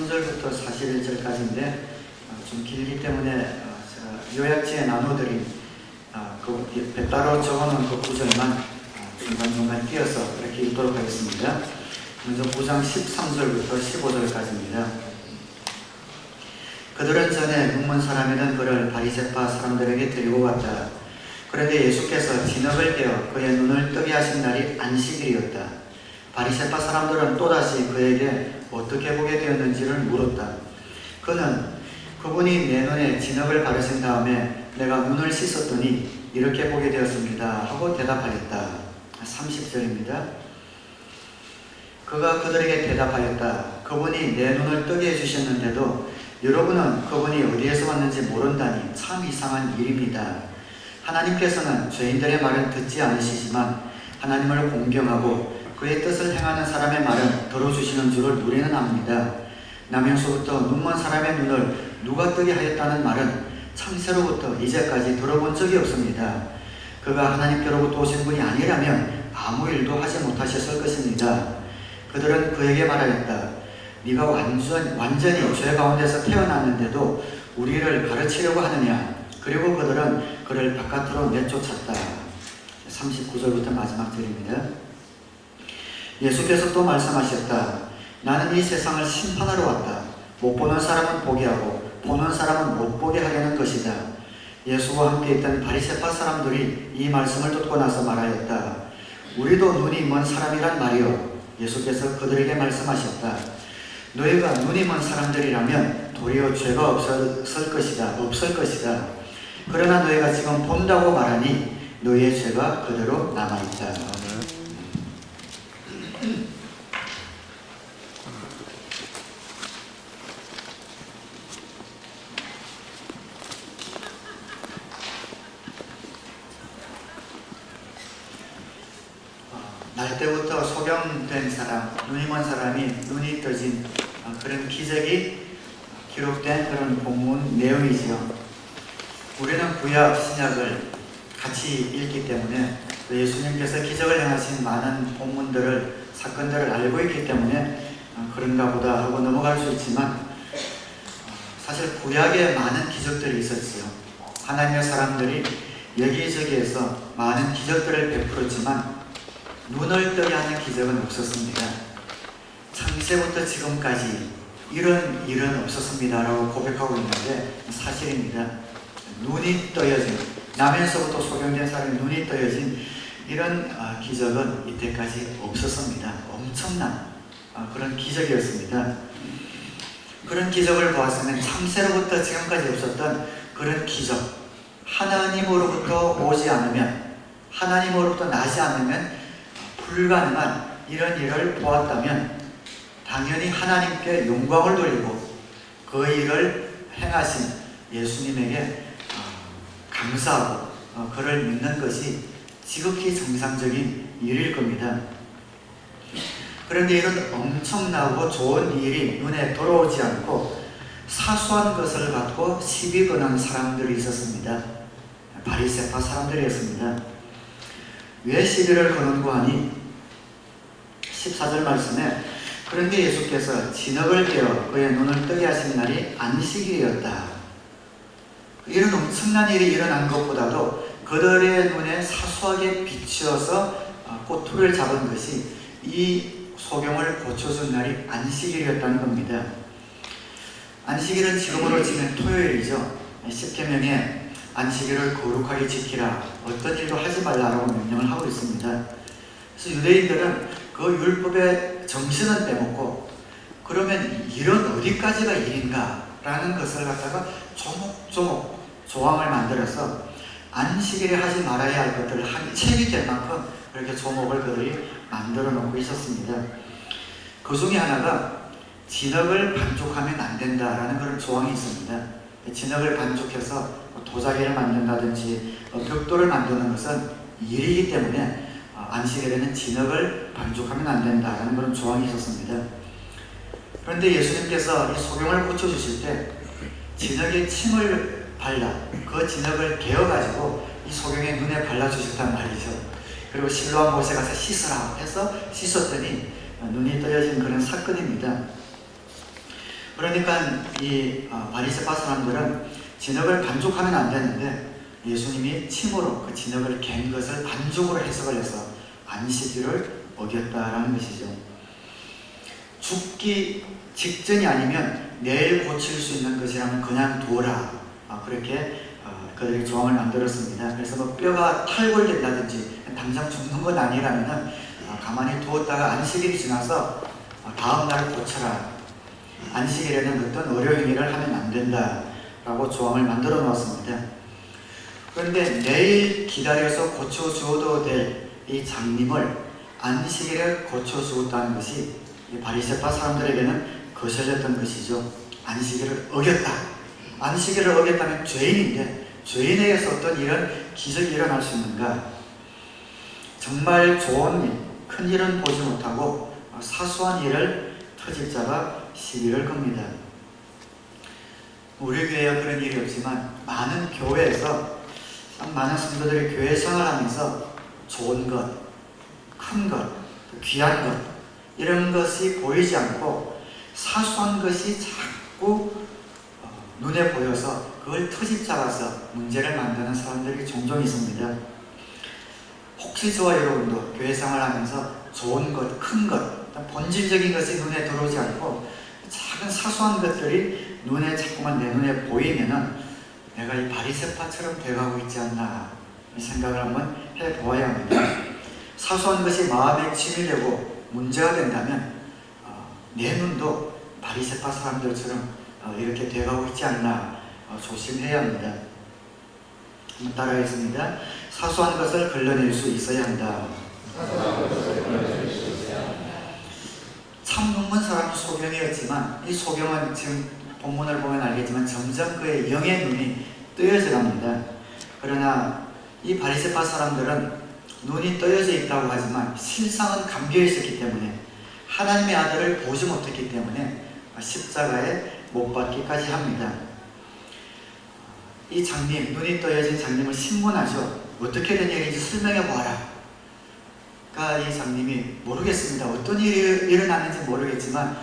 33절부터 41절까지인데 좀 길기 때문에 제가 요약지에 나눠드린 따로 적어놓은 그 구절만 중간중간 띄어서 이렇게 읽도록 하겠습니다. 먼저 9장 13절부터 15절까지입니다. 그들은 전에 눈먼 사람이던 그를 바리새파 사람들에게 데리고 갔다. 그런데 예수께서 진흙을 떼어 그의 눈을 뜨게 하신 날이 안식일이었다. 바리새파 사람들은 또다시 그에게 어떻게 보게 되었는지를 물었다. 그는 그분이 내 눈에 진흙을 바르신 다음에 내가 눈을 씻었더니 이렇게 보게 되었습니다 하고 대답하였다. 30절입니다. 그가 그들에게 대답하였다. 그분이 내 눈을 뜨게 해주셨는데도 여러분은 그분이 어디에서 왔는지 모른다니 참 이상한 일입니다. 하나님께서는 죄인들의 말은 듣지 않으시지만 하나님을 공경하고 그의 뜻을 행하는 사람의 말은 들어주시는 줄을 우리는 압니다. 나면서부터 눈먼 사람의 눈을 누가 뜨게 하였다는 말은 창세로부터 이제까지 들어본 적이 없습니다. 그가 하나님께로부터 오신 분이 아니라면 아무 일도 하지 못하셨을 것입니다. 그들은 그에게 말하였다. 네가 완전히 죄 가운데서 태어났는데도 우리를 가르치려고 하느냐. 그리고 그들은 그를 바깥으로 내쫓았다. 39절부터 마지막 절입니다. 예수께서 또 말씀하셨다. 나는 이 세상을 심판하러 왔다. 못 보는 사람은 보게 하고 보는 사람은 못 보게 하려는 것이다. 예수와 함께 있던 바리새파 사람들이 이 말씀을 듣고 나서 말하였다. 우리도 눈이 먼 사람이란 말이요. 예수께서 그들에게 말씀하셨다. 너희가 눈이 먼 사람들이라면 도리어 죄가 없을 것이다. 그러나 너희가 지금 본다고 말하니 너희의 죄가 그대로 남아있다. 날 때부터 소경된 사람, 눈이 먼 사람이 눈이 떠진 그런 기적이 기록된 그런 본문 내용이지요. 우리는 구약 신약을 같이 읽기 때문에 예수님께서 기적을 행하신 많은 본문들을, 사건들을 알고 있기 때문에 그런가 보다 하고 넘어갈 수 있지만 사실 구약에 많은 기적들이 있었지요. 하나님의 사람들이 여기저기에서 많은 기적들을 베풀었지만 눈을 뜨게 하는 기적은 없었습니다. 창세부터 지금까지 이런 일은 없었습니다 라고 고백하고 있는데 사실입니다. 눈이 떠여진, 나면서부터 소경된 사람이 눈이 떠여진 이런 기적은 이때까지 없었습니다. 엄청난 그런 기적이었습니다. 그런 기적을 보았으면 창세로부터 지금까지 없었던 그런 기적, 하나님으로부터 오지 않으면, 하나님으로부터 나지 않으면 불가능한 이런 일을 보았다면 당연히 하나님께 영광을 돌리고 그 일을 행하신 예수님에게 감사하고 그를 믿는 것이 지극히 정상적인 일일 겁니다. 그런데 이런 엄청나고 좋은 일이 눈에 들어오지 않고 사소한 것을 갖고 시비 거는 사람들이 있었습니다. 바리새파 사람들이었습니다. 왜 시비를 거는고 하니 14절 말씀에 그런데 예수께서 진흙을 떼어 그의 눈을 뜨게 하신 날이 안식일이었다. 이런 엄청난 일이 일어난 것보다도 그들의 눈에 사소하게 비추어서 꼬투리를 잡은 것이 이 소경을 고쳐준 날이 안식일이었다는 겁니다. 안식일은 지금으로 치면 토요일이죠. 십계명에 안식일을 거룩하게 지키라, 어떤 일도 하지 말라라고 명령을 하고 있습니다. 그래서 유대인들은 그 율법의 정신은 빼먹고 그러면 일은 어디까지가 일인가 라는 것을 갖다가 조목조목 조항을 만들어서 안식일에 하지 말아야 할 것들을 한 책이 될 만큼 그렇게 조목을 그들이 만들어 놓고 있었습니다. 그 중에 하나가 진흙을 반죽하면 안 된다라는 그런 조항이 있습니다. 진흙을 반죽해서 도자기를 만든다든지 벽돌을 만드는 것은 일이기 때문에 안식일에는 진흙을 반죽하면 안 된다라는 그런 조항이 있었습니다. 그런데 예수님께서 이 소경을 고쳐주실 때 진흙에 침을 발라 그 진흙을 개어가지고 이 소경의 눈에 발라주셨단 말이죠. 그리고 실로암 못에 가서 씻으라 해서 씻었더니 눈이 떠여진 그런 사건입니다. 그러니까 이 바리새파 사람들은 진흙을 반죽하면 안 되는데 예수님이 침으로 그 진흙을 갠 것을 반죽으로 해석을 해서 안식일을 어겼다라는 것이죠. 죽기 직전이 아니면 내일 고칠 수 있는 것이라면 그냥 두어라, 그렇게 그들이 조항을 만들었습니다. 그래서 뭐 뼈가 탈골된다든지 당장 죽는 건 아니라면 가만히 두었다가 안식일이 지나서 다음날 고쳐라, 안식일에는 어떤 의료 행위를 하면 안 된다라고 조항을 만들어 놓았습니다. 그런데 내일 기다려서 고쳐주어도 될 이 장님을 안식일에 고쳐주었다는 것이 이 바리새파 사람들에게는 거슬렸던 것이죠. 안식일을 어겼다. 안식일을 어겼다면 죄인인데 죄인에게서 어떤 이런 기적이 일어날 수 있는가? 정말 좋은 일, 큰 일은 보지 못하고 사소한 일을 터집자가 시비를 겁니다. 우리 교회에 그런 일이 없지만 많은 교회에서 많은 성도들이 교회 생활하면서 좋은 것, 큰 것, 귀한 것 이런 것이 보이지 않고 사소한 것이 자꾸 눈에 보여서 그걸 트집 잡아서 문제를 만드는 사람들이 종종 있습니다. 혹시 저와 여러분도 교회 생활하면서 좋은 것, 큰 것, 본질적인 것이 눈에 들어오지 않고 작은 사소한 것들이 눈에 자꾸만 내 눈에 보이면은 내가 이 바리새파처럼 돼가고 있지 않나 생각을 한번 해보아야 합니다. 사소한 것이 마음에 침이 되고 문제가 된다면 내 눈도 바리새파 사람들처럼 이렇게 돼가고 있지 않나 조심해야 합니다. 한번 따라하겠습니다. 사소한 것을 걸러낼 수 있어야 한다. 참 눈먼 사람은 소경이었지만 이 소경은 지금 본문을 보면 알겠지만 점점 그의 영의 눈이 뜨여져 갑니다. 그러나 이 바리새파 사람들은 눈이 떠여져 있다고 하지만 실상은 감겨 있었기 때문에 하나님의 아들을 보지 못했기 때문에 십자가에 못 박기까지 합니다. 이 장님, 눈이 떠여진 장님을 신문하죠. 어떻게 된 일인지 설명해 보아라. 이 장님이 모르겠습니다. 어떤 일이 일어났는지 모르겠지만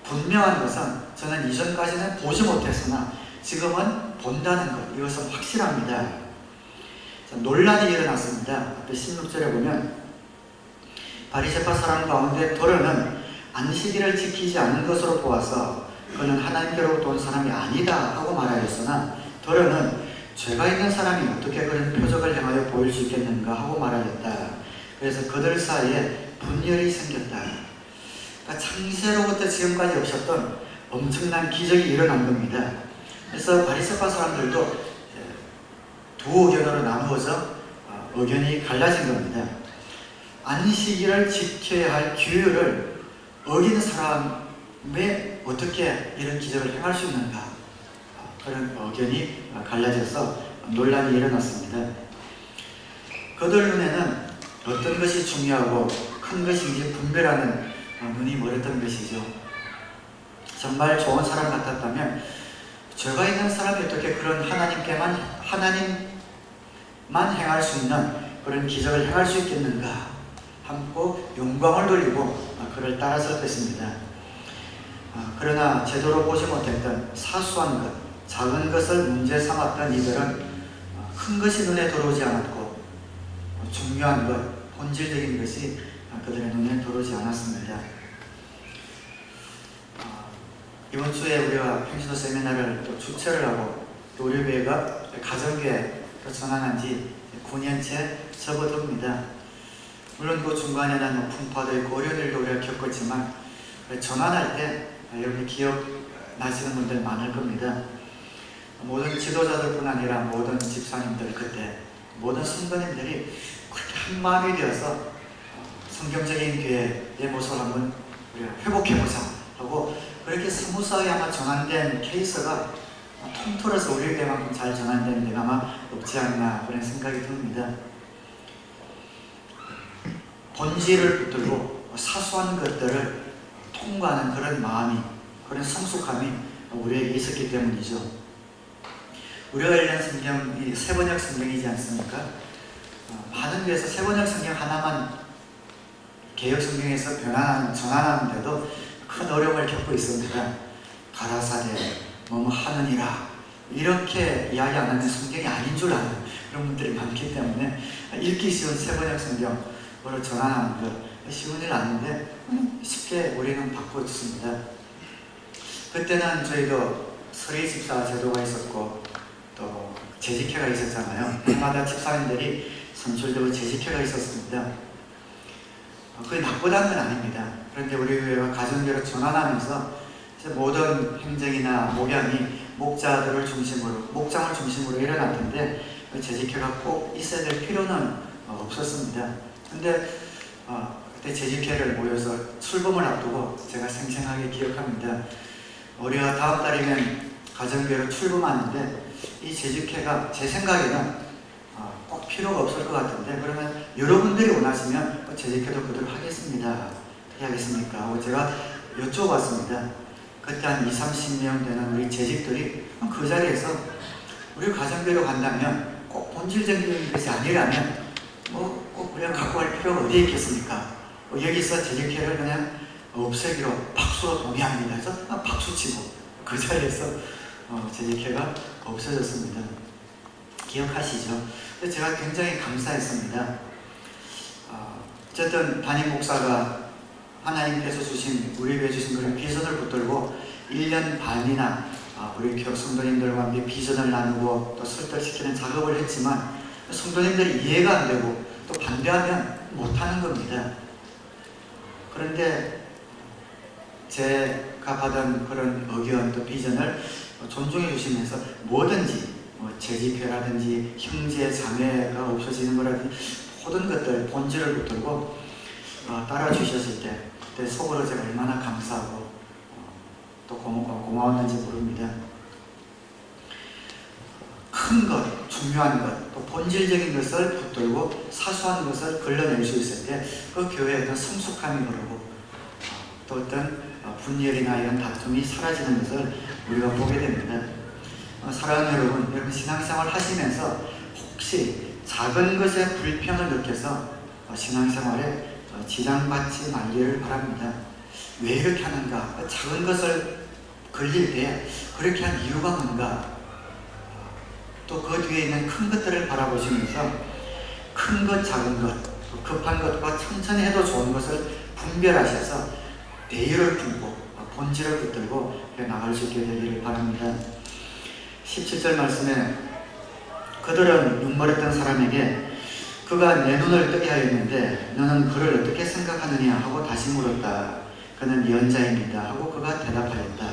분명한 것은 저는 이전까지는 보지 못했으나 지금은 본다는 것, 이것은 확실합니다. 논란이 일어났습니다. 앞에 16절에 보면 바리새파 사람 가운데 더러는 안식일을 지키지 않은 것으로 보아서 그는 하나님께로부터 온 사람이 아니다 하고 말하였으나 더러는 죄가 있는 사람이 어떻게 그런 표적을 행하여 보일 수 있겠는가 하고 말하였다. 그래서 그들 사이에 분열이 생겼다. 그러니까 창세로부터 지금까지 없었던 엄청난 기적이 일어난 겁니다. 그래서 바리새파 사람들도 두 의견으로 나누어서 의견이 갈라진 겁니다. 안식일을 지켜야 할 규율을 어긴 사람에 어떻게 이런 기적을 행할 수 있는가, 그런 의견이 갈라져서 논란이 일어났습니다. 그들 눈에는 어떤 것이 중요하고 큰 것인지 분별하는 눈이 멀었던 것이죠. 정말 좋은 사람 같았다면 죄가 있는 사람이 어떻게 그런 하나님만 행할 수 있는 그런 기적을 행할 수 있겠는가 하고 영광을 돌리고 그를 따라설 것입니다. 그러나 제대로 보지 못했던 사소한 것, 작은 것을 문제 삼았던 이들은 큰 것이 눈에 들어오지 않았고 중요한 것, 본질적인 것이 그들의 눈에 들어오지 않았습니다. 이번 주에 우리가 평신도 세미나를 또 주최를 하고 또 우리 교회가 가정교회 전환한 지 9년째 접어듭니다. 물론 그 중간에는 풍파도 있고 어려움들도 우리가 겪었지만 전환할 때 여러분이 기억나시는 분들 많을 겁니다. 모든 지도자들뿐 아니라 모든 집사님들, 그때 모든 성도님들이 그렇게 한 마음이 되어서 성경적인 교회의 모습을 한번 우리가 회복해보자 하고 그렇게 스무스하게 아마 전환된 케이스가 통틀어서 우리 교회만큼 잘 전환되는 데가 아마 없지 않나 그런 생각이 듭니다. 본질을 붙들고 사소한 것들을 통과하는 그런 마음이, 그런 성숙함이 우리에게 있었기 때문이죠. 우리가 읽는 성경이 세번역 성경이지 않습니까? 많은 교회에서 세번역 성경 하나만 개역 성경에서 전환하는데도 큰 어려움을 겪고 있습니다. 가라사대 뭐뭐 하느니라 이렇게 이야기 안 하는 성경이 아닌 줄 아는 그런 분들이 많기 때문에 읽기 쉬운 세번역 성경으로 전환하는 것 쉬운 일 아닌데 쉽게 우리는 바꿔줬습니다. 그때는 저희도 서리 집사 제도가 있었고 또 재직회가 있었잖아요. 해마다 집사님들이 선출되고 재직회가 있었습니다. 그게 나쁘다는 건 아닙니다. 그런데 우리 교회가 가정교회로 전환하면서 모든 행정이나 목양이 목자들을 중심으로, 목장을 중심으로 일어났는데 재직회가 꼭 있어야 될 필요는 없었습니다. 근데 그때 재직회를 모여서 출범을 앞두고 제가 생생하게 기억합니다. 우리가 다음 달이면 가정교회로 출범하는데 이 재직회가 제 생각에는 꼭 필요가 없을 것 같은데 그러면 여러분들이 원하시면 재직회도 그대로 하겠습니다. 어떻게 하겠습니까? 하고 제가 여쭤봤습니다. 그때 한 20-30명 되는 우리 재직들이 그 자리에서 우리 가정교회로 간다면 꼭 본질적인 것이 아니라면 꼭 우리가 갖고 갈 필요가 어디에 있겠습니까? 여기서 재직회를 그냥 없애기로 박수로 동의합니다. 그래서 박수 치고 그 자리에서 재직회가 없어졌습니다. 기억하시죠? 근데 제가 굉장히 감사했습니다. 어쨌든 담임 목사가 하나님께서 주신, 우리 교회 주신 그런 비전을 붙들고 1년 반이나 우리 교회 성도님들과 함께 비전을 나누고 또 설득시키는 작업을 했지만 성도님들이 이해가 안 되고 또 반대하면 못하는 겁니다. 그런데 제가 받은 그런 의견 또 비전을 존중해 주시면서 뭐든지 재직회라든지 형제 자매가 없어지는 거라든지 모든 것들 본질을 붙들고 따라 주셨을 때 그때 속으로 제가 얼마나 감사하고 또 고마웠는지 모릅니다. 큰 것, 중요한 것, 또 본질적인 것을 붙들고 사소한 것을 걸러낼 수 있을 때 그 교회에 어떤 성숙함이 흐르고 또 어떤 분열이나 이런 다툼이 사라지는 것을 우리가 보게 됩니다. 사랑하는 여러분 신앙생활 하시면서 혹시 작은 것에 불평을 느껴서 신앙생활에 지장받지 말기를 바랍니다. 왜 이렇게 하는가? 작은 것을 걸릴 때 그렇게 한 이유가 뭔가? 또 그 뒤에 있는 큰 것들을 바라보시면서 큰 것, 작은 것, 급한 것과 천천히 해도 좋은 것을 분별하셔서 대의를 품고 본질을 붙들고 나갈 수 있게 되기를 바랍니다. 17절 말씀에 그들은 눈멀었던 사람에게 그가 내 눈을 뜨게 하였는데 너는 그를 어떻게 생각하느냐 하고 다시 물었다. 그는 예언자입니다 하고 그가 대답하였다.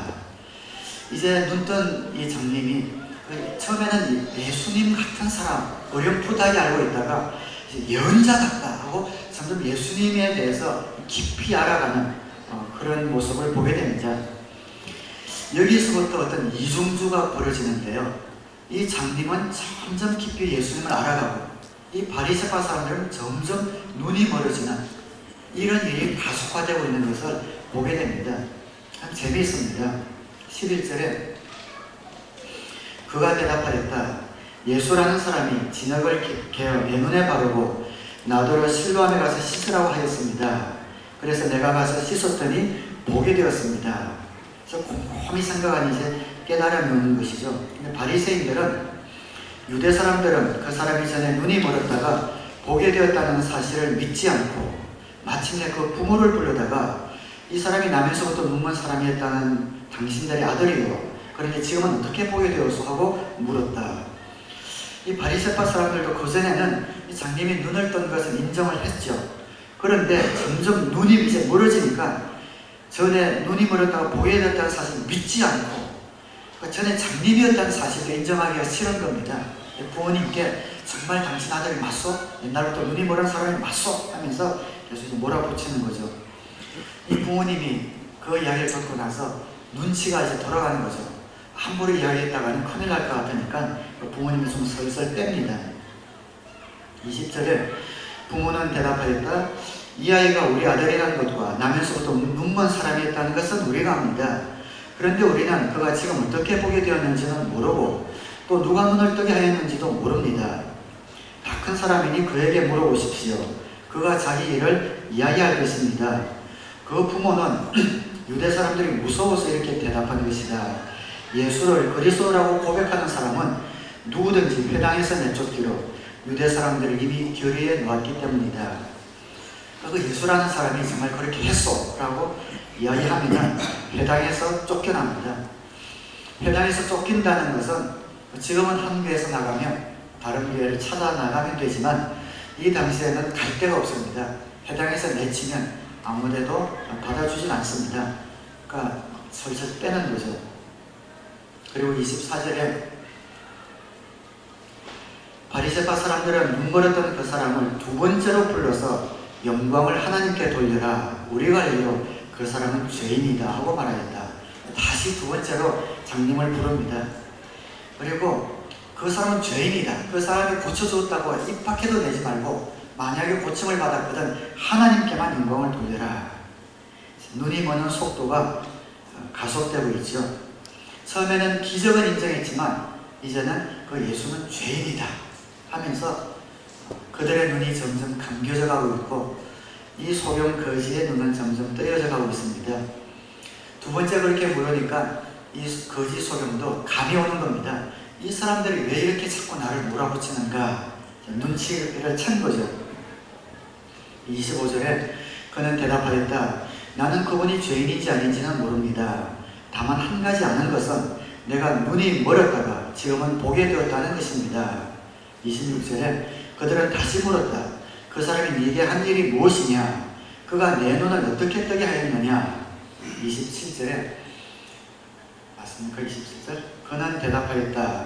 이제 눈뜬 이 장님이 처음에는 예수님 같은 사람 어렴풋하게 알고 있다가 예언자 같다 하고 점점 예수님에 대해서 깊이 알아가는 그런 모습을 보게 됩니다. 여기서부터 어떤 이중주가 벌어지는데요. 이 장님은 점점 깊이 예수님을 알아가고 이 바리새파 사람들은 점점 눈이 멀어지는 이런 일이 가속화되고 있는 것을 보게 됩니다. 참 재미있습니다. 11절에 그가 대답하였다. 예수라는 사람이 진흙을 개어 내 눈에 바르고 나더러 실로암에 가서 씻으라고 하였습니다. 그래서 내가 가서 씻었더니 보게 되었습니다. 그래서 곰곰이 생각하니 이제 깨달으면 것이죠. 근데 바리새인들은 유대 사람들은 그 사람이 전에 눈이 멀었다가 보게 되었다는 사실을 믿지 않고 마침내 그 부모를 불러다가 이 사람이 나면서부터 눈먼 사람이었다는 당신들의 아들이요. 그런데 지금은 어떻게 보게 되었소 하고 물었다. 이 바리새파 사람들도 그전에는 이 장님이 눈을 뜬 것을 인정을 했죠. 그런데 점점 눈이 이제 멀어지니까 전에 눈이 멀었다가 보게 되었다는 사실을 믿지 않고 전에 장님이었다는 사실을 인정하기가 싫은 겁니다. 부모님께 정말 당신 아들이 맞소? 옛날부터 눈이 멀은 사람이 맞소? 하면서 계속 몰아붙이는 거죠. 이 부모님이 그 이야기를 듣고 나서 눈치가 이제 돌아가는 거죠. 함부로 이야기했다가는 큰일 날 것 같으니까 부모님이 좀 슬슬 뺍니다. 20절에 부모는 대답하였다. 이 아이가 우리 아들이라는 것과 나면서부터 눈먼 사람이었다는 것은 우리가 압니다. 그런데 우리는 그가 지금 어떻게 보게 되었는지는 모르고 또 누가 눈을 뜨게 하였는지도 모릅니다. 다 큰 사람이니 그에게 물어보십시오. 그가 자기 일을 이야기할 것입니다. 그 부모는 유대 사람들이 무서워서 이렇게 대답한 것이다. 예수를 그리스도라고 고백하는 사람은 누구든지 회당에서 내쫓기로 유대 사람들이 이미 결의에 놓았기 때문이다. 그 예수라는 사람이 정말 그렇게 했어 라고 이야기하면 회당에서 쫓겨납니다. 회당에서 쫓긴다는 것은 지금은 한 교회에서 나가면 다른 교회를 찾아 나가면 되지만 이 당시에는 갈 데가 없습니다. 회당에서 내치면 아무데도 받아주진 않습니다. 그러니까 슬슬 빼는 거죠. 그리고 24절에 바리새파 사람들은 눈물었던 그 사람을 두 번째로 불러서 영광을 하나님께 돌려라. 우리가 알기로 그 사람은 죄인이다 하고 말하였다. 다시 두 번째로 장님을 부릅니다. 그리고 그 사람은 죄인이다. 그 사람이 고쳐주었다고 입 밖에도 내지 말고 만약에 고침을 받았거든 하나님께만 영광을 돌려라. 눈이 머는 속도가 가속되고 있죠. 처음에는 기적은 인정했지만 이제는 그 예수는 죄인이다 하면서 그들의 눈이 점점 감겨져 가고 있고 이 소경 거지의 눈은 점점 뜨여져 가고 있습니다. 두 번째 그렇게 물으니까 이 거지 소경도 감이 오는 겁니다. 이 사람들이 왜 이렇게 자꾸 나를 몰아붙이는가 눈치를 챈 거죠. 25절에 그는 대답하였다. 나는 그분이 죄인인지 아닌지는 모릅니다. 다만 한 가지 아는 것은 내가 눈이 멀었다가 지금은 보게 되었다는 것입니다. 26절에 그들은 다시 물었다. 그 사람이 네게 한 일이 무엇이냐? 그가 내 눈을 어떻게 뜨게 하였느냐? 27절에 맞습니까? 27절 그는 대답하였다.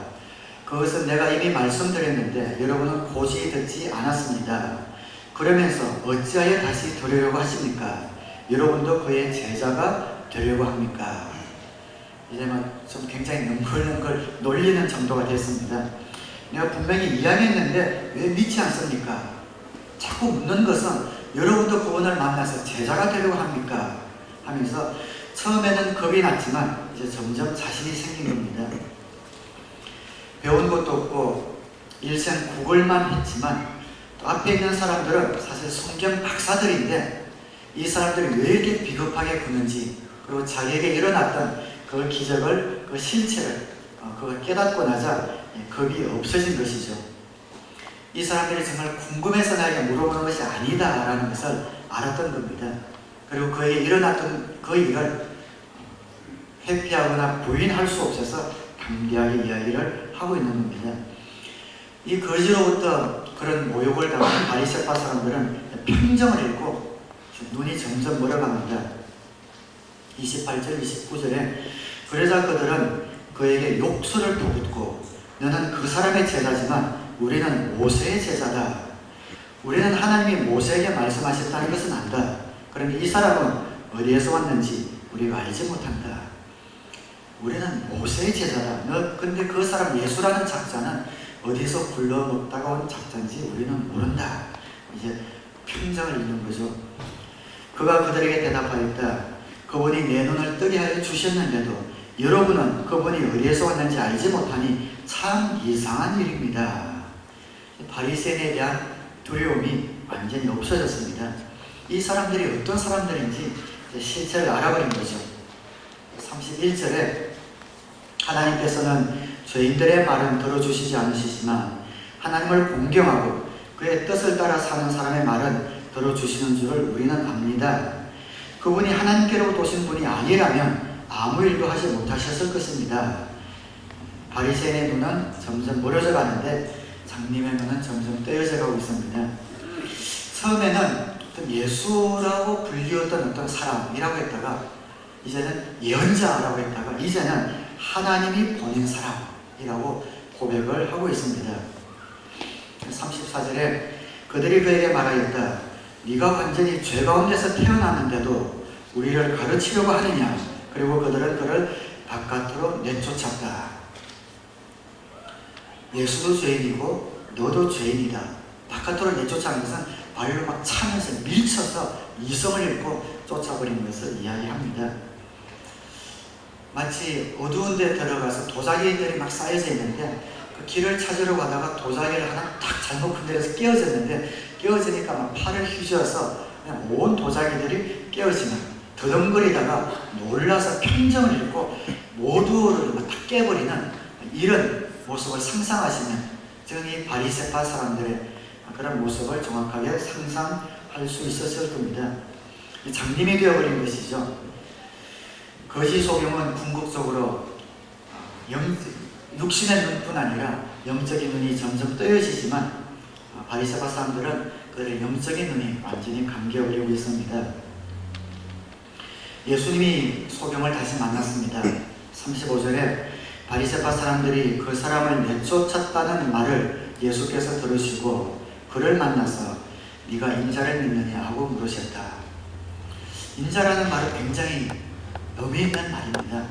그것은 내가 이미 말씀드렸는데 여러분은 고지 듣지 않았습니다. 그러면서 어찌하여 다시 들으려고 하십니까? 여러분도 그의 제자가 되려고 합니까? 이제는 좀 굉장히 능글능글 놀리는 정도가 됐습니다. 내가 분명히 이야기했는데 왜 믿지 않습니까? 자꾸 묻는 것은 여러분도 그분을 만나서 제자가 되려고 합니까? 하면서 처음에는 겁이 났지만 이제 점점 자신이 생긴 겁니다. 배운 것도 없고 일생 구걸만 했지만 또 앞에 있는 사람들은 사실 성경 박사들인데 이 사람들이 왜 이렇게 비겁하게 구는지 그리고 자기에게 일어났던 그 기적을 그 실체를 그걸 깨닫고 나자 겁이 없어진 것이죠. 이 사람들이 정말 궁금해서 나에게 물어보는 것이 아니다라는 것을 알았던 겁니다. 그리고 그에게 일어났던 그 일을 회피하거나 부인할 수 없어서 담대하게 이야기를 하고 있는 겁니다. 이 거지로부터 그런 모욕을 당한 바리새파 사람들은 평정을 잃고 눈이 점점 멀어갑니다. 28절, 29절에 그러자 그들은 그에게 욕설을 퍼붓고 너는 그 사람의 제자지만 우리는 모세의 제자다. 우리는 하나님이 모세에게 말씀하셨다는 것은 안다. 그런데 이 사람은 어디에서 왔는지 우리가 알지 못한다. 우리는 모세의 제자다. 너 근데 그 사람 예수라는 작자는 어디서 굴러먹다가 온 작자인지 우리는 모른다. 이제 평정을 잃는 거죠. 그가 그들에게 대답하였다. 그분이 내 눈을 뜨게 하여 주셨는데도 여러분은 그분이 어디에서 왔는지 알지 못하니 참 이상한 일입니다. 바리새인에 대한 두려움이 완전히 없어졌습니다. 이 사람들이 어떤 사람들인지 실체를 알아버린 거죠. 31절에 하나님께서는 죄인들의 말은 들어주시지 않으시지만 하나님을 공경하고 그의 뜻을 따라 사는 사람의 말은 들어주시는 줄을 우리는 압니다. 그분이 하나님께로부터 오신 분이 아니라면 아무 일도 하지 못하셨을 것입니다. 바리새인의 눈은 점점 멀어져 가는데 장님의 눈은 점점 떼어져 가고 있습니다. 처음에는 어떤 예수라고 불리웠던 어떤 사람이라고 했다가 이제는 예언자라고 했다가 이제는 하나님이 보낸 사람이라고 고백을 하고 있습니다. 34절에 그들이 그에게 말하였다. 네가 완전히 죄 가운데서 태어났는데도 우리를 가르치려고 하느냐. 그리고 그들은 그를 바깥으로 내쫓았다. 예수도 죄인이고 너도 죄인이다. 바깥으로 내쫓아간 것은 발로 막 차면서 밀쳐서 이성을 잃고 쫓아버린 것을 이야기합니다. 마치 어두운 데 들어가서 도자기들이 막 쌓여져 있는데 그 길을 찾으러 가다가 도자기를 하나 딱 잘못 건드려서 깨어졌는데 깨어지니까 막 팔을 휘저어서 그냥 온 도자기들이 깨어지는 더듬거리다가 놀라서 평정을 잃고 모두를 다 깨버리는 이런 모습을 상상하시면 저는 이 바리새파 사람들의 그런 모습을 정확하게 상상할 수 있었을 겁니다. 장님이 되어버린 것이죠. 거짓 소경은 궁극적으로 육신의 눈뿐 아니라 영적인 눈이 점점 떠여지지만 바리새파 사람들은 그들의 영적인 눈이 완전히 감겨버리고 있습니다. 예수님이 소경을 다시 만났습니다. 35절에 바리새파 사람들이 그 사람을 내쫓았다는 말을 예수께서 들으시고 그를 만나서 네가 인자를 믿느냐 하고 물으셨다. 인자라는 말은 굉장히 의미 있는 말입니다.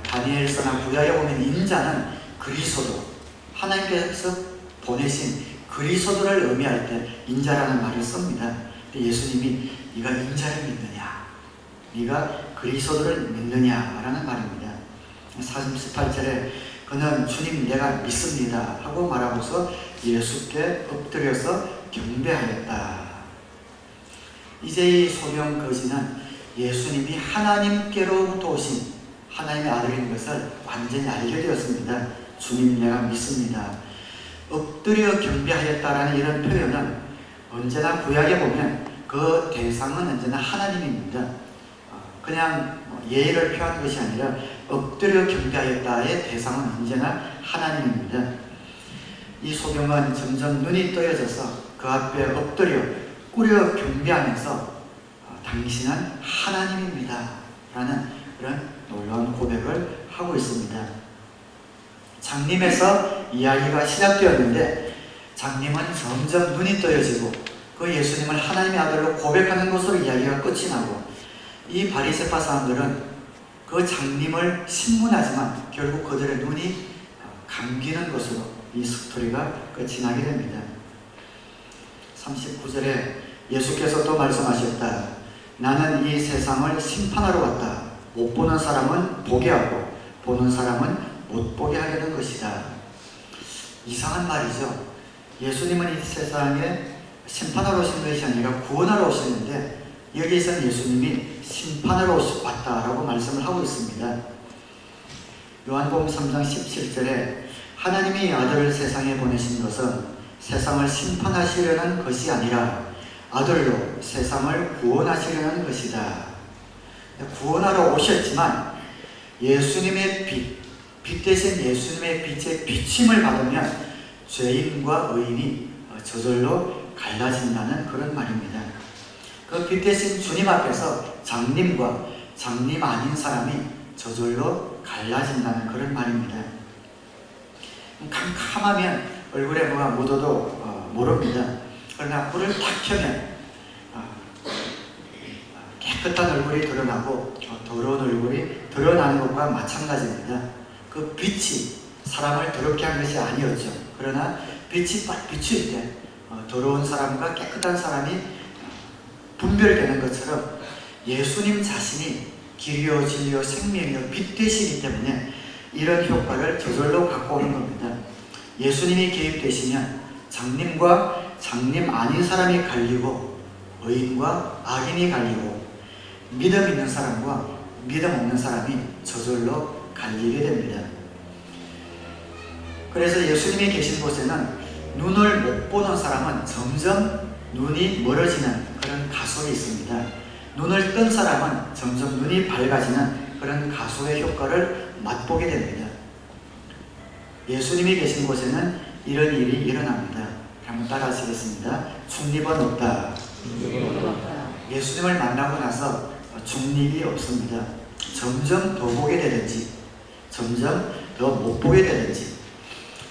다니엘서나 구약에 보면 인자는 그리스도, 하나님께서 보내신 그리스도를 의미할 때 인자라는 말을 씁니다. 근데 예수님이 네가 인자를 믿느냐, 네가 그리스도를 믿느냐라는 말입니다. 38절에 그는 주님 내가 믿습니다 하고 말하고서 예수께 엎드려서 경배하였다. 이제 이 소경 거지는 예수님이 하나님께로부터 오신 하나님의 아들인 것을 완전히 알게 되었습니다. 주님 내가 믿습니다. 엎드려 경배하였다라는 이런 표현은 언제나 구약에 보면 그 대상은 언제나 하나님입니다. 그냥 예의를 표한 것이 아니라 엎드려 경배하였다의 대상은 언제나 하나님입니다. 이 소경은 점점 눈이 떠여져서 그 앞에 엎드려 꾸려 경배하면서 당신은 하나님입니다 라는 그런 놀라운 고백을 하고 있습니다. 장님에서 이야기가 시작되었는데 장님은 점점 눈이 떠여지고 그 예수님을 하나님의 아들로 고백하는 것으로 이야기가 끝이 나고 이 바리새파 사람들은 그 장님을 신문하지만 결국 그들의 눈이 감기는 것으로 이 스토리가 끝이 나게 됩니다. 39절에 예수께서 또 말씀하셨다. 나는 이 세상을 심판하러 왔다. 못 보는 사람은 보게 하고 보는 사람은 못 보게 하려는 것이다. 이상한 말이죠. 예수님은 이 세상에 심판하러 오신 것이 아니라 구원하러 오시는데 여기에서는 예수님이 심판하러 왔다라고 말씀을 하고 있습니다. 요한복음 3장 17절에 하나님이 아들을 세상에 보내신 것은 세상을 심판하시려는 것이 아니라 아들로 세상을 구원하시려는 것이다. 구원하러 오셨지만 예수님의 빛 대신 예수님의 빛의 비침을 받으면 죄인과 의인이 저절로 갈라진다는 그런 말입니다. 그 빛 대신 주님 앞에서 장님과 장님 아닌 사람이 저절로 갈라진다는 그런 말입니다. 캄캄하면 얼굴에 뭐가 묻어도 모릅니다. 그러나 불을 탁 켜면 깨끗한 얼굴이 드러나고 더러운 얼굴이 드러나는 것과 마찬가지입니다. 그 빛이 사람을 더럽게 한 것이 아니었죠. 그러나 빛이 딱 비출 때 더러운 사람과 깨끗한 사람이 분별되는 것처럼 예수님 자신이 길이요 진리요 생명이요 빛 되시기 때문에 이런 효과를 저절로 갖고 오는 겁니다. 예수님이 개입되시면 장님과 장님 아닌 사람이 갈리고 의인과 악인이 갈리고 믿음 있는 사람과 믿음 없는 사람이 저절로 갈리게 됩니다. 그래서 예수님이 계신 곳에는 눈을 못 보는 사람은 점점 눈이 멀어지는 그런 가속이 있습니다. 눈을 뜬 사람은 점점 눈이 밝아지는 그런 가속의 효과를 맛보게 됩니다. 예수님이 계신 곳에는 이런 일이 일어납니다. 한번 따라 하시겠습니다. 중립은 없다. 예수님을 만나고 나서 중립이 없습니다. 점점 더 보게 되든지 점점 더 못 보게 되든지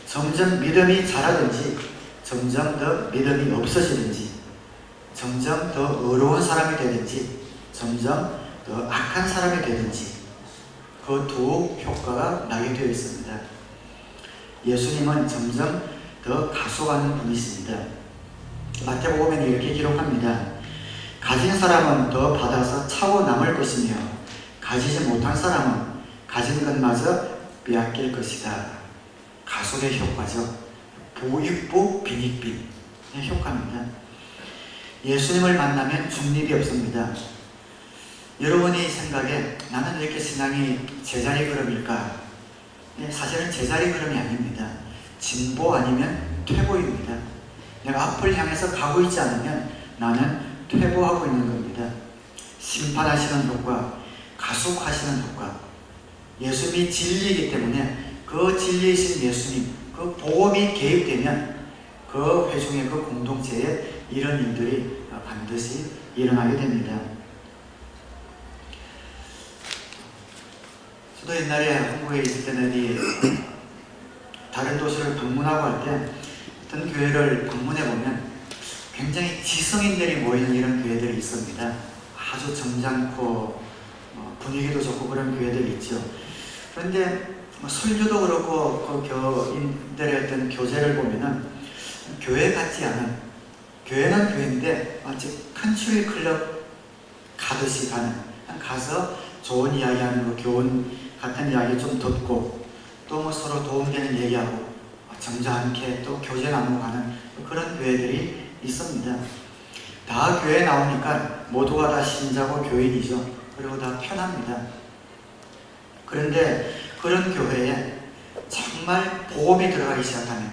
점점 믿음이 자라든지 점점 더 믿음이 없어지든지 점점 더 어려운 사람이 되든지 점점 더 악한 사람이 되든지 그 두 효과가 나게 되어 있습니다. 예수님은 점점 더 가속하는 분이십니다. 마태복음에는 이렇게 기록합니다. 가진 사람은 더 받아서 차고 남을 것이며 가지지 못한 사람은 가진 것마저 빼앗길 것이다. 가속의 효과죠. 부익부 빈익빈의 효과입니다. 예수님을 만나면 중립이 없습니다. 여러분의 생각에 나는 왜 이렇게 신앙이 제자리 걸음일까? 사실은 제자리 걸음이 아닙니다. 진보 아니면 퇴보입니다. 내가 앞을 향해서 가고 있지 않으면 나는 퇴보하고 있는 겁니다. 심판하시는 효과, 가속하시는 효과, 예수님이 진리이기 때문에 그 진리이신 예수님, 그 복음이 개입되면 그 회중의 그 공동체에 이런 일들이 반드시 일어나게 됩니다. 저도 옛날에 한국에 있을 때는 다른 도시를 방문하고 할 때 어떤 교회를 방문해 보면 굉장히 지성인들이 모이는 이런 교회들이 있습니다. 아주 점잖고 분위기도 좋고 그런 교회들이 있죠. 그런데 설교도 그렇고 그 교인들의 어떤 교제를 보면은 교회 같지 않은, 교회는 교회인데 마치 컨트리 클럽 가듯이 가서 좋은 이야기하는 거, 교훈 같은 이야기 좀 듣고 또 서로 도움되는 얘기하고 점잖게 또 교제 나누고 가는 그런 교회들이 있습니다. 다 교회 나오니까 모두가 다 신자고 교인이죠. 그리고 다 편합니다. 그런데 그런 교회에 정말 복음이 들어가기 시작하면,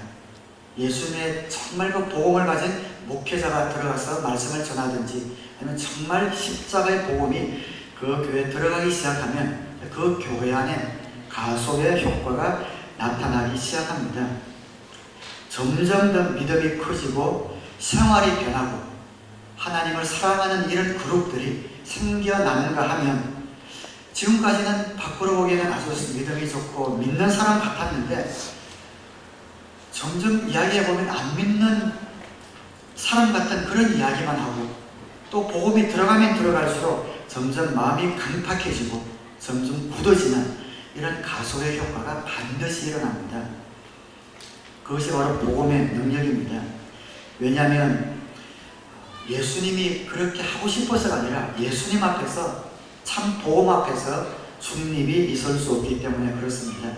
예수님의 정말 그 복음을 가진 목회자가 들어가서 말씀을 전하든지 아니면 정말 십자가의 복음이 그 교회에 들어가기 시작하면 그 교회 안에 가속의 효과가 나타나기 시작합니다. 점점 더 믿음이 커지고 생활이 변하고 하나님을 사랑하는 이런 그룹들이 생겨나는가 하면, 지금까지는 밖으로 보기에는 아주 믿음이 좋고 믿는 사람 같았는데 점점 이야기해보면 안 믿는 사람 같은 그런 이야기만 하고, 또 복음이 들어가면 들어갈수록 점점 마음이 강팍해지고 점점 굳어지는 이런 가속의 효과가 반드시 일어납니다. 그것이 바로 복음의 능력입니다. 왜냐하면 예수님이 그렇게 하고 싶어서가 아니라 예수님 앞에서, 참 복음 앞에서 중립이 있을 수 없기 때문에 그렇습니다.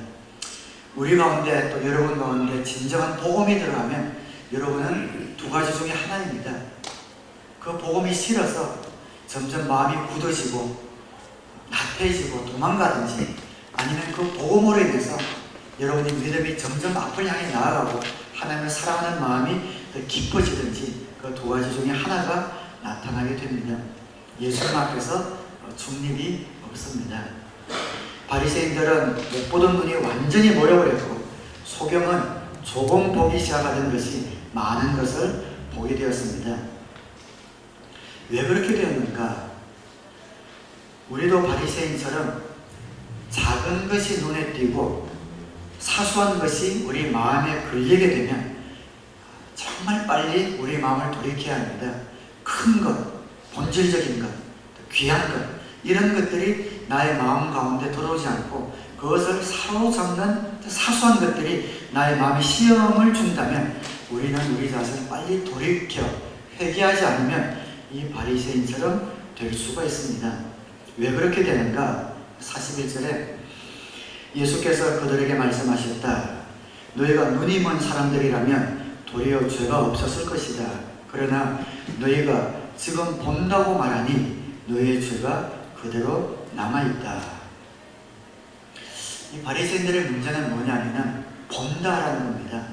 우리 가운데 또 여러분 가운데 진정한 복음이 들어가면 여러분은 두 가지 중에 하나입니다. 그 복음이 싫어서 점점 마음이 굳어지고 나태해지고 도망가든지, 아니면 그 복음으로 인해서 여러분의 믿음이 점점 앞을 향해 나아가고 하나님을 사랑하는 마음이 더 깊어지든지, 그 두 가지 중에 하나가 나타나게 됩니다. 예수님 앞에서 중립이 없습니다. 바리새인들은 못 보던 눈이 완전히 모여버렸고 소경은 조금 보기 시작하던 것이 많은 것을 보게 되었습니다. 왜 그렇게 되었는가? 우리도 바리새인처럼 작은 것이 눈에 띄고 사소한 것이 우리 마음에 걸리게 되면 정말 빨리 우리 마음을 돌이켜야 합니다. 큰 것, 본질적인 것, 귀한 것, 이런 것들이 나의 마음 가운데 들어오지 않고 그것을 사로잡는 사소한 것들이 나의 마음에 시험을 준다면 우리는 우리 자신을 빨리 돌이켜 회개하지 않으면 이 바리새인처럼 될 수가 있습니다. 왜 그렇게 되는가? 41절에 예수께서 그들에게 말씀하셨다. 너희가 눈이 먼 사람들이라면 도리어 죄가 없었을 것이다. 그러나 너희가 지금 본다고 말하니 너희의 죄가 그대로 남아있다. 이 바리새인들의 문제는 뭐냐면 본다라는 겁니다.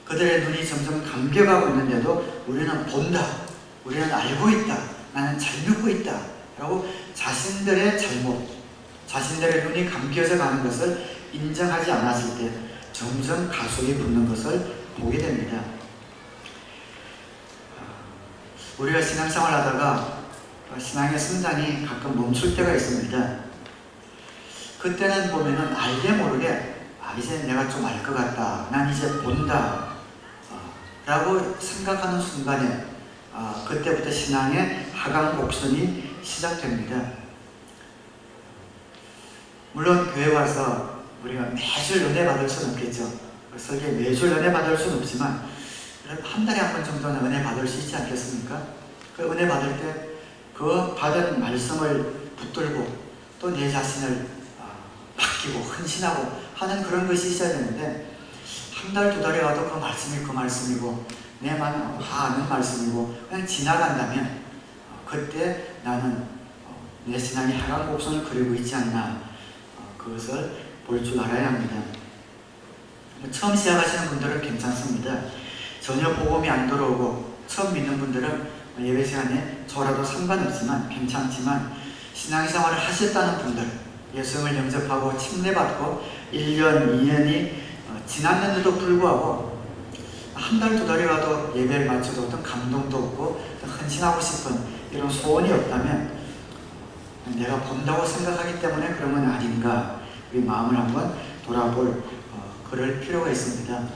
그들의 눈이 점점 감겨가고 있는데도 우리는 본다, 우리는 알고 있다, 나는 잘 믿고 있다 라고 자신들의 잘못, 자신들의 눈이 감겨져 가는 것을 인정하지 않았을 때 점점 가속이 붙는 것을 보게 됩니다. 우리가 신앙생활 하다가 신앙의 성장이 가끔 멈출 때가 있습니다. 그때는 보면은 알게 모르게 이제 내가 좀 알 것 같다, 난 이제 본다 라고 생각하는 순간에 그때부터 신앙의 하강 곡선이 시작됩니다. 물론 교회 와서 우리가 매주 은혜 받을 수는 없겠죠. 설교에 매주 은혜 받을 수는 없지만 한 달에 한 번 정도는 은혜 받을 수 있지 않겠습니까? 그 은혜 받을 때 그 받은 말씀을 붙들고 또 내 자신을 맡기고 헌신하고 하는 그런 것이 있어야 되는데, 한 달, 두 달에 가도 그 말씀이 그 말씀이고 내 마음은 다 아는 말씀이고 그냥 지나간다면 그때 나는 내 신앙이 하강 곡선을 그리고 있지 않나, 그것을 볼 줄 알아야 합니다. 처음 시작하시는 분들은 괜찮습니다. 전혀 복음이 안 들어오고 처음 믿는 분들은 예배 시간에 저라도 상관없지만 괜찮지만, 신앙생활을 하셨다는 분들, 예수님을 영접하고 침례받고 1년, 2년이 지났는데도 불구하고 한 달, 두 달이 가도 예배를 마쳐도 어떤 감동도 없고 헌신하고 싶은 이런 소원이 없다면 내가 본다고 생각하기 때문에 그런 건 아닌가, 우리 마음을 한번 돌아볼 그럴 필요가 있습니다.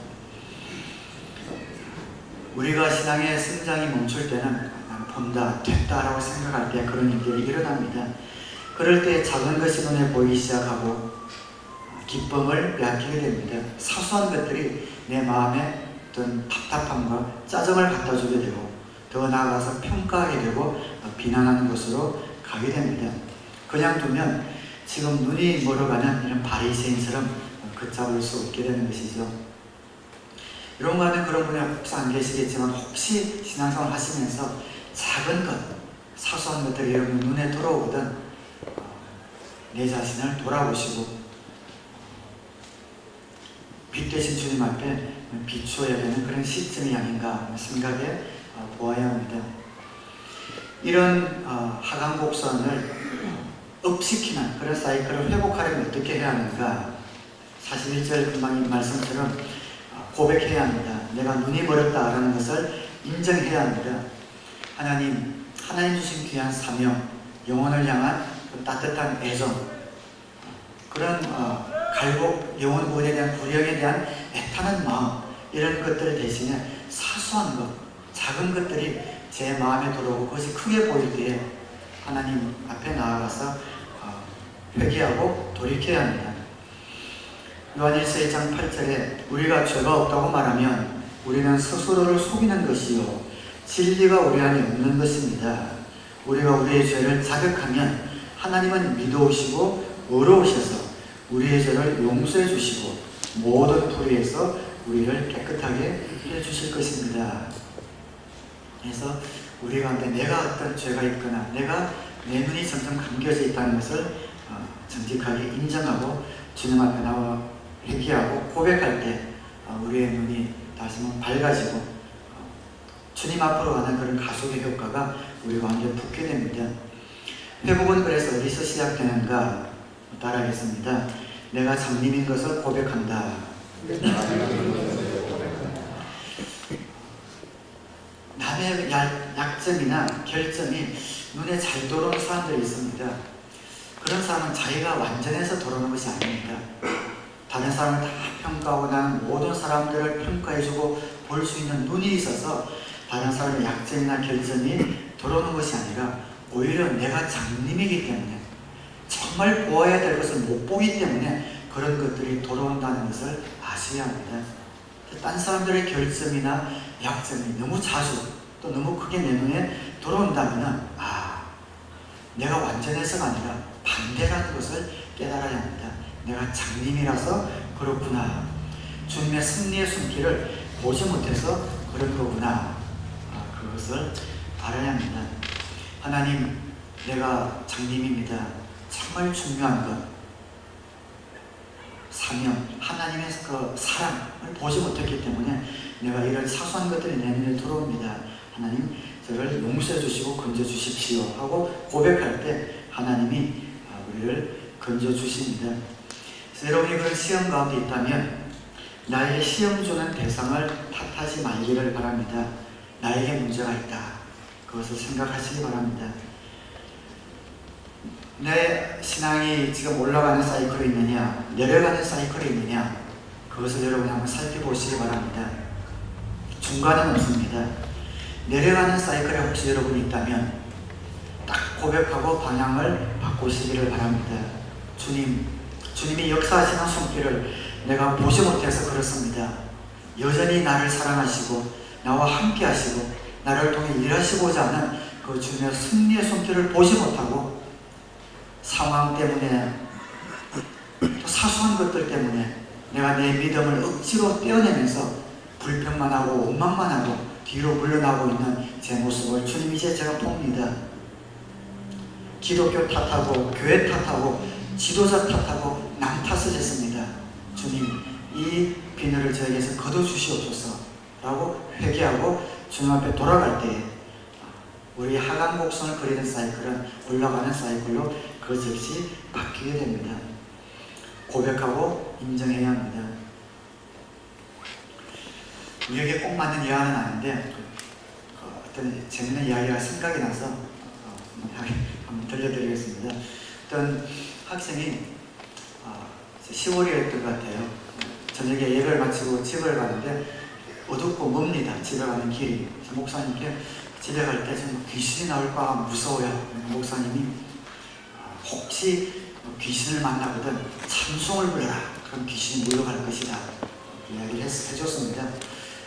우리가 신앙의 성장이 멈출 때는 본다, 됐다라고 생각할 때 그런 일들이 일어납니다. 그럴 때 작은 것이 눈에 보이기 시작하고 기쁨을 빼앗기게 됩니다. 사소한 것들이 내 마음에 어떤 답답함과 짜증을 갖다 주게 되고, 더 나아가서 평가하게 되고 비난하는 곳으로 가게 됩니다. 그냥 두면 지금 눈이 멀어가는 이런 바리새인처럼 걷잡을 수 없게 되는 것이죠. 이런 거는 그런 분이 혹시 안 계시겠지만, 혹시 신앙생활 하시면서 작은 것, 사소한 것들이 여러분 눈에 들어오거든 내 자신을 돌아보시고 빛 되신 주님 앞에 비추어야 되는 그런 시점이 아닌가 생각해 보아야 합니다. 이런 하강 곡선을 업시키는 그런 사이클을 회복하려면 어떻게 해야 하는가? 41절 금방 말씀처럼 고백해야 합니다. 내가 눈이 멀었다라는 것을 인정해야 합니다. 하나님 주신 귀한 사명, 영혼을 향한 따뜻한 애정, 그런 갈고 영혼 구원에 대한 구령에 대한 애타는 마음, 이런 것들 대신에 사소한 것, 작은 것들이 제 마음에 들어오고 그것이 크게 보일 때에 하나님 앞에 나아가서 회개하고 돌이켜야 합니다. 요한일서 1장 8절에 우리가 죄가 없다고 말하면 우리는 스스로를 속이는 것이요 진리가 우리 안에 없는 것입니다. 우리가 우리의 죄를 자백하면 하나님은 믿어오시고 의로우셔서 우리의 죄를 용서해 주시고 모든 불의에서 우리를 깨끗하게 해주실 것입니다. 그래서 우리 가운데 내가 어떤 죄가 있거나 내 눈이 점점 감겨져 있다는 것을 정직하게 인정하고 주님 앞에 나와 회개하고 고백할 때 우리의 눈이 다시 한번 밝아지고 주님 앞으로 가는 그런 가속의 효과가 우리 가운데 붙게 됩니다. 회복은 그래서 어디서 시작되는가? 따라하겠습니다. 내가 장님인 것을 고백한다. 남의 약점이나 결점이 눈에 잘 들어오는 사람들이 있습니다. 그런 사람은 자기가 완전해서 들어오는 것이 아닙니다. 다른 사람을 다 평가하고 나는 모든 사람들을 평가해주고 볼 수 있는 눈이 있어서 다른 사람의 약점이나 결점이 들어오는 것이 아니라 오히려 내가 장님이기 때문에 정말 보아야 될 것을 못 보기 때문에 그런 것들이 돌아온다는 것을 아셔야 합니다. 딴 사람들의 결점이나 약점이 너무 자주 또 너무 크게 내 눈에 들어온다면 내가 완전해서가 아니라 반대라는 것을 깨달아야 합니다. 내가 장님이라서 그렇구나. 주님의 승리의 손길을 보지 못해서 그런 거구나. 그것을 알아야 합니다. 하나님, 내가 장님입니다. 정말 중요한 것, 사명, 하나님의 그 사랑을 보지 못했기 때문에 내가 이런 사소한 것들이 내 눈에 들어옵니다. 하나님, 저를 용서해 주시고 건져 주십시오 하고 고백할 때 하나님이 우리를 건져 주십니다. 여러분이 그런 시험 가운데 있다면 나에게 시험 주는 대상을 탓하지 말기를 바랍니다. 나에게 문제가 있다. 그것을 생각하시기 바랍니다. 내 신앙이 지금 올라가는 사이클이 있느냐, 내려가는 사이클이 있느냐, 그것을 여러분이 한번 살펴보시기 바랍니다. 중간은 없습니다. 내려가는 사이클에 혹시 여러분이 있다면 딱 고백하고 방향을 바꾸시기를 바랍니다. 주님이 역사하시는 손길을 내가 보지 못해서 그렇습니다. 여전히 나를 사랑하시고 나와 함께 하시고 나를 통해 일하시고자 하는 그 주님의 승리의 손길을 보지 못하고 상황 때문에 또 사소한 것들 때문에 내가 내 믿음을 억지로 떼어내면서 불평만 하고 원망만 하고 뒤로 물러나고 있는 제 모습을 주님 이제 제가 봅니다. 기독교 탓하고 교회 탓하고 지도자 탓하고 남 탓을 했습니다. 주님, 이 비늘을 저에게서 거둬주시옵소서 라고 회개하고 주님 앞에 돌아갈 때에 우리 하강 곡선을 그리는 사이클은 올라가는 사이클로 그것이 바뀌게 됩니다. 고백하고 인정해야 합니다. 우리에게 꼭 맞는 예화는 아닌데 어떤 재밌는 이야기가 생각이 나서 한번 들려드리겠습니다. 어떤 학생이 10월이었던 것 같아요. 저녁에 예배를 마치고 집을 가는데 어둡고 멉니다. 집에 가는 길이. 목사님께 집에 갈 때 좀 귀신이 나올까 무서워요. 목사님이 혹시 귀신을 만나거든 찬송을 불러라. 그럼 귀신이 물러갈 것이다. 이야기를 해줬습니다.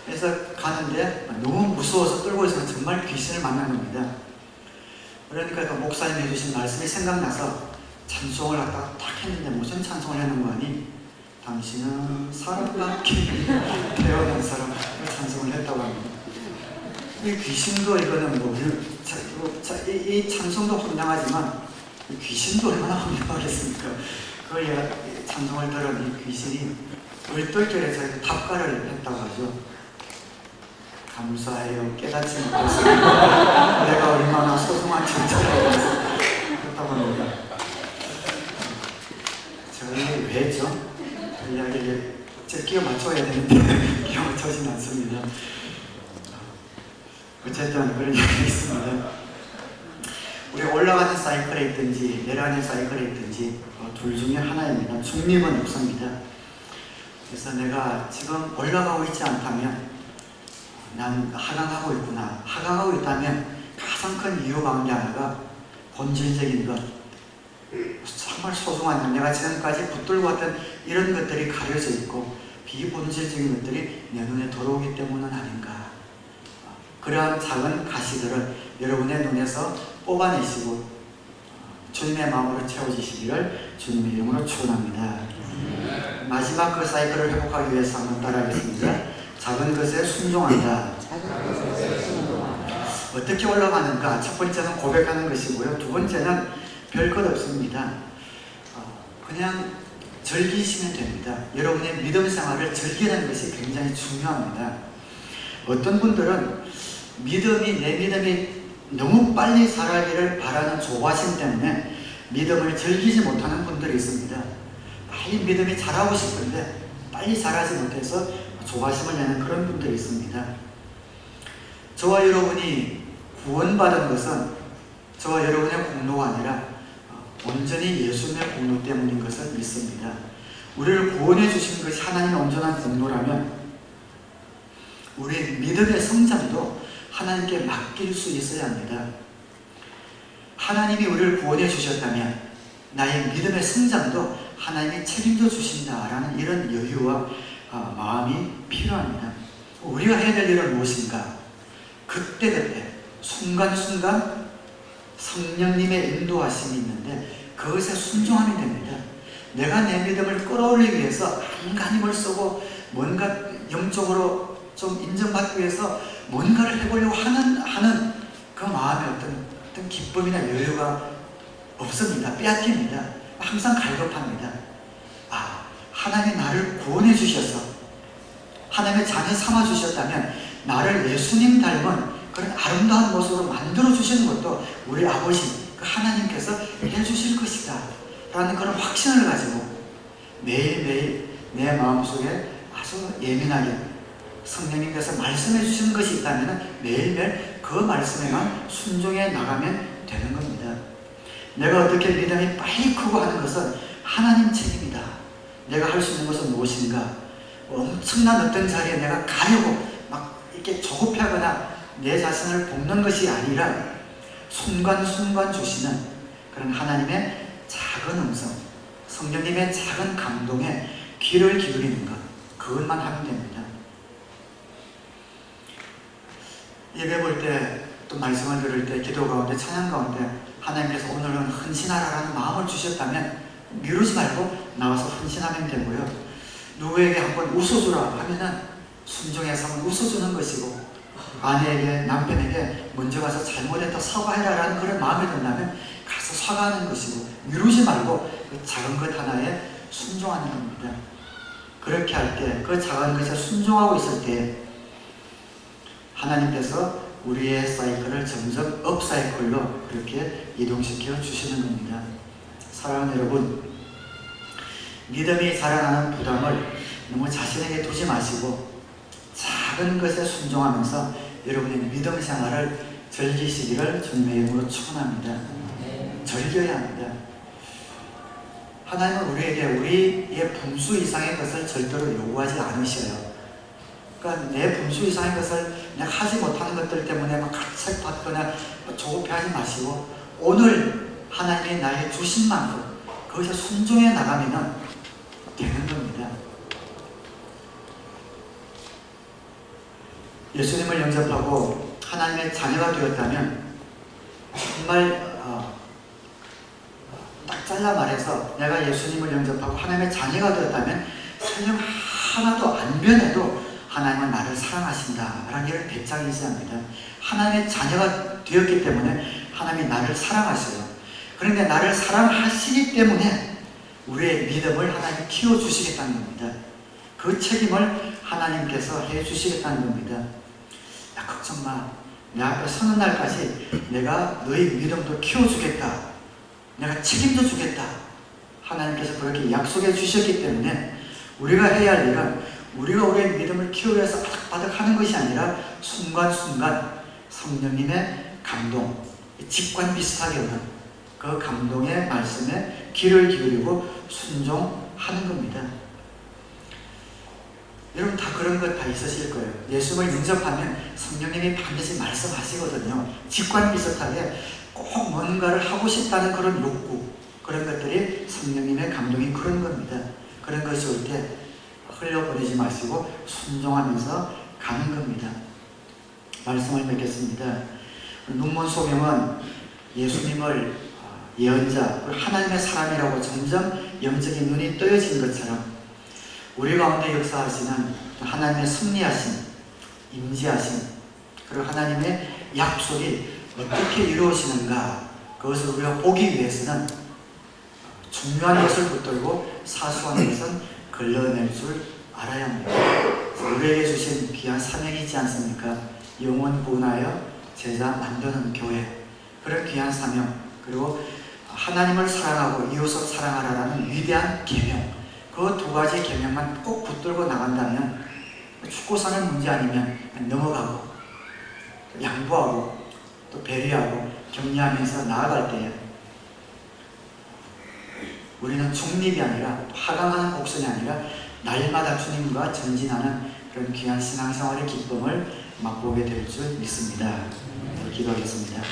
그래서 가는데 너무 무서워서 떨고 있으면 정말 귀신을 만난 겁니다. 그러니까 그 목사님이 해주신 말씀이 생각나서 찬송을 갖다가 딱 했는데 무슨 찬송을 하는 거니? 당신은 사람과 함께 태어난 사람 찬송을 했다고 합니다. 이 귀신도 이거는 뭐 이 찬송도 황당하지만 귀신도 얼마나 황당하겠습니까? 그 찬송을 들은 이 귀신이 얼떨결에 저희가 답가를 했다고 하죠. 감사해요. 깨닫지 못했습니다. 내가 얼마나 소중한 존재라고 했다고 합니다. 저희 왜죠? 이야기를 끼워 맞춰야 되는데 끼워 맞춰지는 않습니다. 어쨌든 그런 이야기가 있습니다. 우리 올라가는 사이클에 있든지 내려가는 사이클에 있든지 둘 중에 하나입니다. 중립은 없습니다. 그래서 내가 지금 올라가고 있지 않다면 난 하강하고 있구나. 하강하고 있다면 가장 큰 이유 가운데 하나가 본질적인 것, 정말 소중한 내가 지금까지 붙들고 왔던 이런 것들이 가려져 있고 비본질적인 것들이 내 눈에 들어오기 때문은 아닌가. 그러한 작은 가시들을 여러분의 눈에서 뽑아내시고 주님의 마음으로 채워지시기를 주님의 이름으로 축원합니다. 마지막 그 사이클을 회복하기 위해서 한번 따라하겠습니다. 작은 것에 순종한다. 어떻게 올라가는가? 첫 번째는 고백하는 것이고요. 두 번째는 별 것 없습니다. 그냥 즐기시면 됩니다. 여러분의 믿음 생활을 즐기는 것이 굉장히 중요합니다. 어떤 분들은 내 믿음이 너무 빨리 자라기를 바라는 조바심 때문에 믿음을 즐기지 못하는 분들이 있습니다. 빨리 믿음이 자라고 싶은데 빨리 자라지 못해서 조바심을 내는 그런 분들이 있습니다. 저와 여러분이 구원받은 것은 저와 여러분의 공로가 아니라 온전히 예수님의 공로 때문인 것을 믿습니다. 우리를 구원해 주신 것이 하나님의 온전한 공로라면 우리의 믿음의 성장도 하나님께 맡길 수 있어야 합니다. 하나님이 우리를 구원해 주셨다면 나의 믿음의 성장도 하나님이 책임져 주신다라는 이런 여유와 마음이 필요합니다. 우리가 해야 될 일은 무엇인가? 그때그때 순간순간 성령님의 인도하심이 있는데 그것에 순종하면 됩니다. 내가 내 믿음을 끌어올리기 위해서 안간 힘을 쓰고 뭔가 영적으로 좀 인정받기 위해서 뭔가를 해보려고 하는 그 마음에 어떤 기쁨이나 여유가 없습니다. 빼앗깁니다. 항상 갈급합니다. 하나님이 나를 구원해 주셔서 하나님의 자녀 삼아 주셨다면 나를 예수님 닮은 그런 아름다운 모습으로 만들어 주시는 것도 우리 아버지 그 하나님께서 해주실 것이다 라는 그런 확신을 가지고 매일매일 내 마음속에 아주 예민하게 성령님께서 말씀해 주시는 것이 있다면 매일매일 그 말씀에만 순종해 나가면 되는 겁니다. 내가 어떻게 믿음이 빨리 크고 하는 것은 하나님 책임이다. 내가 할 수 있는 것은 무엇인가? 엄청난 어떤 자리에 내가 가려고 막 이렇게 조급해하거나 내 자신을 볶는 것이 아니라 순간순간 주시는 그런 하나님의 작은 음성, 성령님의 작은 감동에 귀를 기울이는 것, 그것만 하면 됩니다. 예배 볼 때, 또 말씀을 들을 때, 기도 가운데, 찬양 가운데 하나님께서 오늘은 헌신하라는 마음을 주셨다면 미루지 말고 나와서 헌신하면 되고요. 누구에게 한번 웃어주라 하면은 순종해서 한번 웃어주는 것이고, 아내에게 남편에게 먼저 가서 잘못했다 사과해라 라는 그런 마음이 든다면 가서 가서 사과하는 것이고, 미루지 말고 그 작은 것 하나에 순종하는 겁니다. 그렇게 할 때, 그 작은 것에 순종하고 있을 때 하나님께서 우리의 사이클을 점점 업 사이클로 그렇게 이동시켜 주시는 겁니다. 사랑하는 여러분, 믿음이 자라나는 부담을 너무 자신에게 두지 마시고 작은 것에 순종하면서 여러분의 믿음 생활을 즐기시기를 주님의 이름으로 축원합니다. 즐겨야 합니다. 하나님은 우리에게 우리의 분수 이상의 것을 절대로 요구하지 않으셔요. 그러니까 내 분수 이상의 것을 내가 하지 못하는 것들 때문에 막 각색받거나 조급해하지 마시고, 오늘 하나님이 나에게 주신 만큼 거기서 순종해 나가면 되는 겁니다. 예수님을 영접하고 하나님의 자녀가 되었다면 정말 딱 잘라 말해서 내가 예수님을 영접하고 하나님의 자녀가 되었다면 설령 하나도 안 변해도 하나님은 나를 사랑하신다 라는 이런 배짱이지 않습니다. 하나님의 자녀가 되었기 때문에 하나님이 나를 사랑하셔요. 그런데 나를 사랑하시기 때문에 우리의 믿음을 하나님이 키워주시겠다는 겁니다. 그 책임을 하나님께서 해주시겠다는 겁니다. 야, 걱정 마. 내 앞에 서는 날까지 내가 너희 믿음도 키워주겠다. 내가 책임도 주겠다. 하나님께서 그렇게 약속해 주셨기 때문에 우리가 해야 할 일은 우리가 우리의 믿음을 키우기 위해서 바닥바닥 하는 것이 아니라 순간순간 성령님의 감동, 직관 비슷하게 오는 그 감동의 말씀에 귀를 기울이고 순종하는 겁니다. 여러분 다 그런 것 다 있으실 거예요. 예수를 영접하면 성령님이 반드시 말씀하시거든요. 직관 비슷하게 꼭 뭔가를 하고 싶다는 그런 욕구, 그런 것들이 성령님의 감동이 그런 겁니다. 그런 것이 올 때 흘려보내지 마시고 순종하면서 가는 겁니다. 말씀을 맺겠습니다. 눈먼 소경은 예수님을 예언자, 하나님의 사람이라고 점점 영적인 눈이 떠여진 것처럼 우리 가운데 역사하시는 하나님의 섭리하심, 임재하심, 그리고 하나님의 약속이 어떻게 이루어지는가, 그것을 우리가 보기 위해서는 중요한 것을 붙들고 사소한 것은 걸러낼 줄 알아야 합니다. 우리에게 주신 귀한 사명이지 않습니까? 영혼 구원하여 제자 만드는 교회, 그런 귀한 사명, 그리고 하나님을 사랑하고 이웃을 사랑하라는 위대한 계명, 그 두 가지 계명만 꼭 붙들고 나간다면 죽고 사는 문제 아니면 넘어가고 양보하고 또 배려하고 격려하면서 나아갈 때에 우리는 중립이 아니라 하강하는 곡선이 아니라 날마다 주님과 전진하는 그런 귀한 신앙생활의 기쁨을 맛보게 될 줄 믿습니다. 기도하겠습니다.